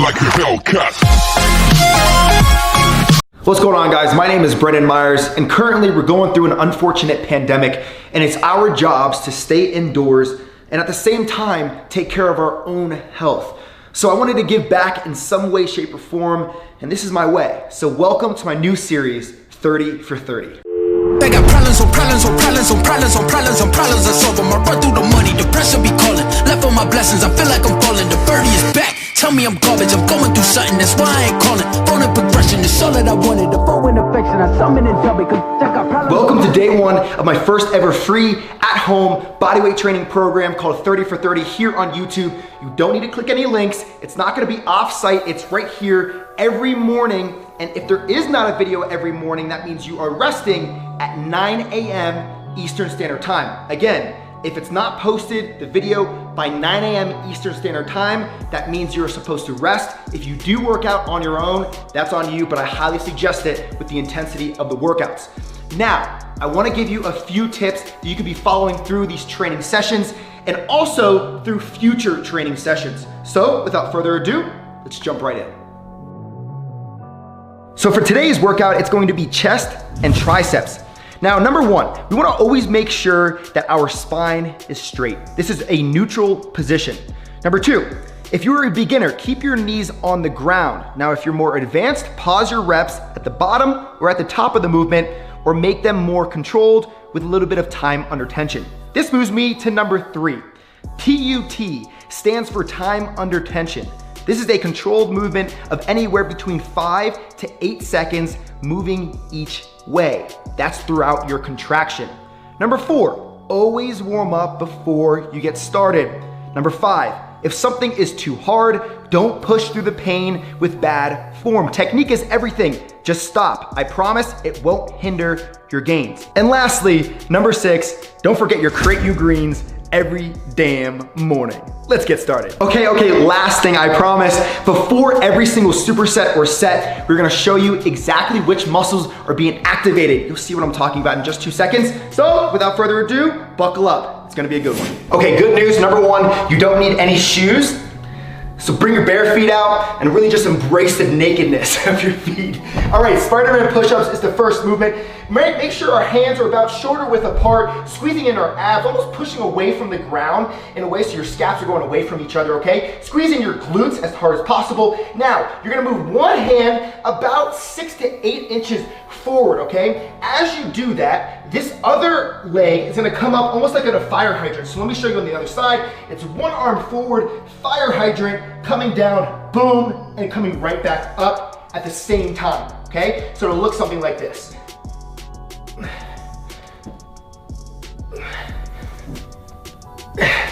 like a Hellcat. What's going on, guys? My name is Brendan Myers, and currently we're going through an unfortunate pandemic, and it's our jobs to stay indoors and at the same time take care of our own health. So I wanted to give back in some way, shape, or form, and this is my way. So welcome to my new series, 30 for 30. They got problems on problems on problems on problems on problems on problems. I solve them. I run through the money, the pressure be calling. Left on my blessings, I feel like I'm falling. The birdie is back. Tell me I'm garbage, I'm going through something, that's why I ain't calling. Phone and progression is all that I wanted. The phone and affection, I summon and dub it, cause I got problems. Welcome to day one of my first ever free at-home bodyweight training program called 30 for 30 here on YouTube. You don't need to click any links. It's not gonna be off-site, it's right here every morning. And if there is not a video every morning, that means you are resting at 9 a.m. Eastern Standard Time. Again, if it's not posted, the video, by 9 a.m. Eastern Standard Time, that means you're supposed to rest. If you do work out on your own, that's on you, but I highly suggest it with the intensity of the workouts. Now, I wanna give you a few tips that you could be following through these training sessions and also through future training sessions. So without further ado, let's jump right in. So for today's workout, it's going to be chest and triceps. Now, number one, we wanna always make sure that our spine is straight. This is a neutral position. Number two, if you're a beginner, keep your knees on the ground. Now, if you're more advanced, pause your reps at the bottom or at the top of the movement, or make them more controlled with a little bit of time under tension. This moves me to number three. TUT stands for time under tension. This is a controlled movement of anywhere between 5 to 8 seconds moving each way. That's throughout your contraction. Number four, always warm up before you get started. Number five, if something is too hard, don't push through the pain with bad form. Technique is everything. Just stop. I promise it won't hinder your gains. And lastly, number six, don't forget your Create You greens every damn morning. Let's get started. Okay, last thing I promise. Before every single superset or set, we're gonna show you exactly which muscles are being activated. You'll see what I'm talking about in just 2 seconds. So without further ado, buckle up. It's gonna be a good one. Okay, good news. Number one, you don't need any shoes. So bring your bare feet out and really just embrace the nakedness of your feet. All right, Spider-Man push-ups is the first movement. Make sure our hands are about shoulder width apart, squeezing in our abs, almost pushing away from the ground in a way so your scaps are going away from each other, okay? Squeezing your glutes as hard as possible. Now, you're gonna move one hand about 6 to 8 inches forward, okay? As you do that, this other leg is gonna come up almost like at a fire hydrant. So let me show you on the other side. It's one arm forward, fire hydrant, coming down, boom, and coming right back up at the same time, okay? So it'll look something like this.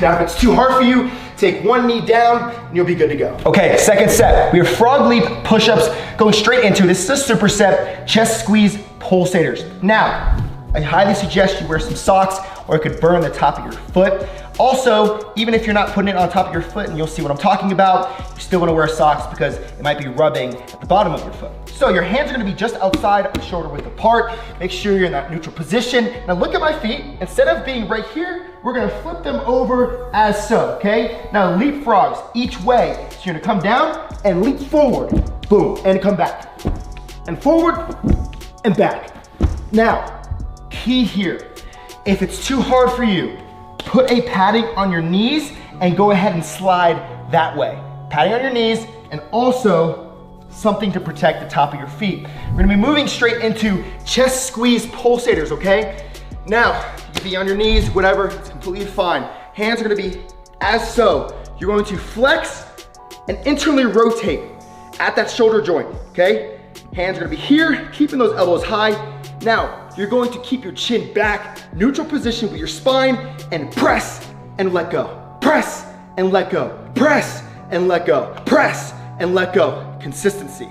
Now, if it's too hard for you, take one knee down and you'll be good to go. Okay, second set. We have frog leap push-ups going straight into. This is a superset, chest squeeze pulsators. Now, I highly suggest you wear some socks or it could burn the top of your foot. Also, even if you're not putting it on top of your foot, and you'll see what I'm talking about, you still wanna wear socks because it might be rubbing at the bottom of your foot. So your hands are gonna be just outside of the shoulder width apart. Make sure you're in that neutral position. Now look at my feet. Instead of being right here, we're gonna flip them over as so, okay? Now leapfrogs each way. So you're gonna come down and leap forward, boom, and come back. And forward and back. Now, key here, if it's too hard for you, put a padding on your knees and go ahead and slide that way. Padding on your knees and also something to protect the top of your feet. We're gonna be moving straight into chest squeeze pulsators, okay? Now, you can be on your knees, whatever, it's completely fine. Hands are gonna be as so. You're going to flex and internally rotate at that shoulder joint, okay? Hands are gonna be here, keeping those elbows high. Now, you're going to keep your chin back, neutral position with your spine, and press and let go. Press and let go. Press and let go. Press and let go. Consistency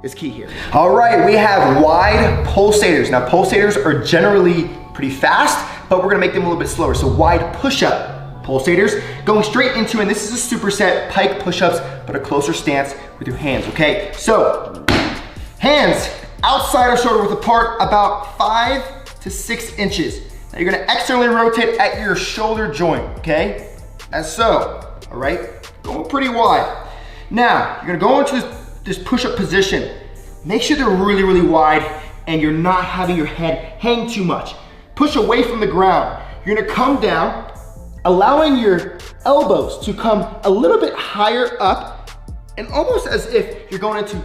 is key here. All right, we have wide pulsators. Now, pulsators are generally pretty fast, but we're gonna make them a little bit slower. So wide push-up pulsators, going straight into, and this is a superset, pike push-ups, but a closer stance with your hands, okay? So, hands outside of shoulder width apart, about 5 to 6 inches. Now you're gonna externally rotate at your shoulder joint, okay? As so, all right? Going pretty wide. Now, you're gonna go into this push-up position. Make sure they're really, really wide and you're not having your head hang too much. Push away from the ground. You're gonna come down, allowing your elbows to come a little bit higher up and almost as if you're going into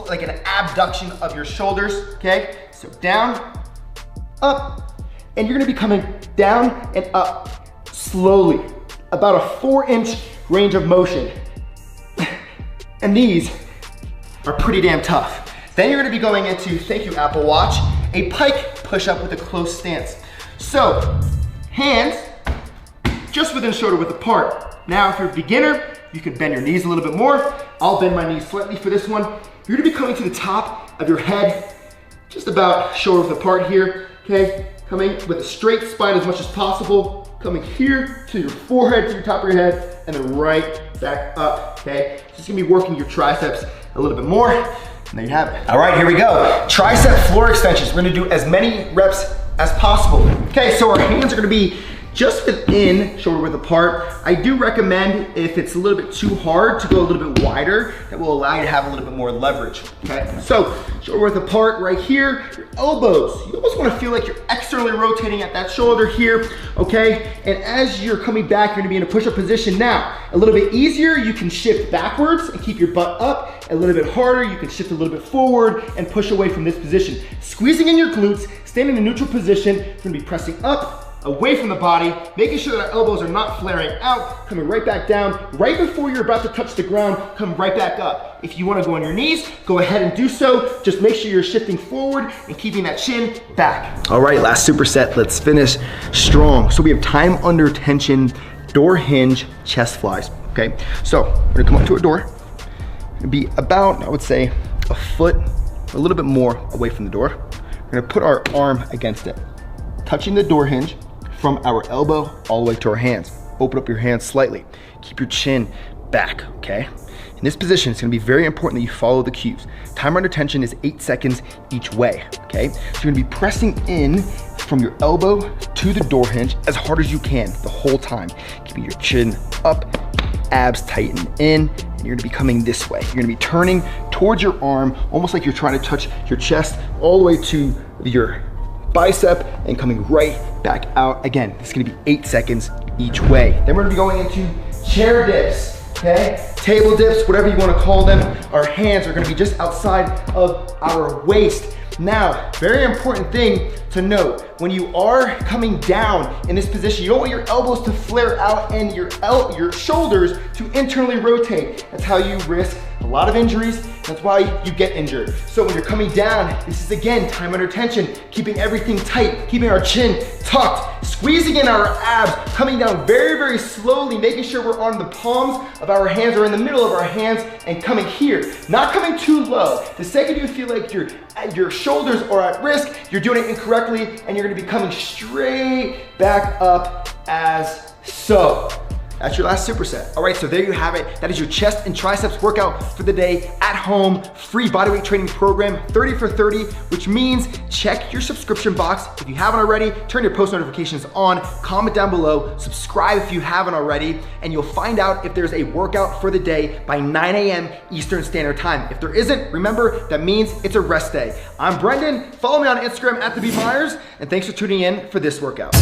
like an abduction of your shoulders, okay? So down, up, and you're gonna be coming down and up slowly, about a 4-inch range of motion. And these are pretty damn tough. Then you're gonna be going into, thank you Apple Watch, a pike push-up with a close stance. So, hands just within shoulder width apart. Now, if you're a beginner, you can bend your knees a little bit more. I'll bend my knees slightly for this one. You're gonna be coming to the top of your head, just about shoulder width apart here, okay? Coming with a straight spine as much as possible, coming here to your forehead, to your top of your head, and then right back up, okay? Just gonna be working your triceps a little bit more, and there you have it. All right, here we go. Tricep floor extensions. We're gonna do as many reps as possible. Okay, so our hands are gonna be just within shoulder width apart. I do recommend if it's a little bit too hard to go a little bit wider. That will allow you to have a little bit more leverage, okay? So shoulder width apart right here, your elbows. You almost wanna feel like you're externally rotating at that shoulder here, okay? And as you're coming back, you're gonna be in a push-up position. Now, a little bit easier, you can shift backwards and keep your butt up. A little bit harder, you can shift a little bit forward and push away from this position. Squeezing in your glutes, staying in a neutral position. You're gonna be pressing up, away from the body, making sure that our elbows are not flaring out, coming right back down. Right before you're about to touch the ground, come right back up. If you wanna go on your knees, go ahead and do so. Just make sure you're shifting forward and keeping that chin back. All right, last superset, let's finish strong. So we have time under tension, door hinge, chest flies, okay? So we're gonna come up to a door. It'd be about, I would say, a foot, a little bit more away from the door. We're gonna put our arm against it, touching the door hinge from our elbow all the way to our hands. Open up your hands slightly. Keep your chin back, okay? In this position, it's gonna be very important that you follow the cues. Timer under tension is 8 seconds each way, okay? So you're gonna be pressing in from your elbow to the door hinge as hard as you can the whole time. Keeping your chin up, abs tighten in, and you're gonna be coming this way. You're gonna be turning towards your arm, almost like you're trying to touch your chest all the way to your bicep and coming right back out. Again, it's gonna be 8 seconds each way. Then we're gonna be going into chair dips, okay? Table dips, whatever you wanna call them. Our hands are gonna be just outside of our waist. Now, very important thing to note, when you are coming down in this position, you don't want your elbows to flare out and your shoulders to internally rotate. That's how you risk a lot of injuries. That's why you get injured. So when you're coming down, this is again, time under tension, keeping everything tight, keeping our chin tucked, squeezing in our abs, coming down very, very slowly, making sure we're on the palms of our hands or in the middle of our hands and coming here. Not coming too low. The second you feel like your shoulders are at risk, you're doing it incorrectly and you're gonna be coming straight back up as so. That's your last superset. All right, so there you have it. That is your chest and triceps workout for the day at home, free bodyweight training program, 30 for 30, which means check your subscription box. If you haven't already, turn your post notifications on, comment down below, subscribe if you haven't already, and you'll find out if there's a workout for the day by 9 a.m. Eastern Standard Time. If there isn't, remember, that means it's a rest day. I'm Brendan, follow me on Instagram at @TheBMyers, and thanks for tuning in for this workout.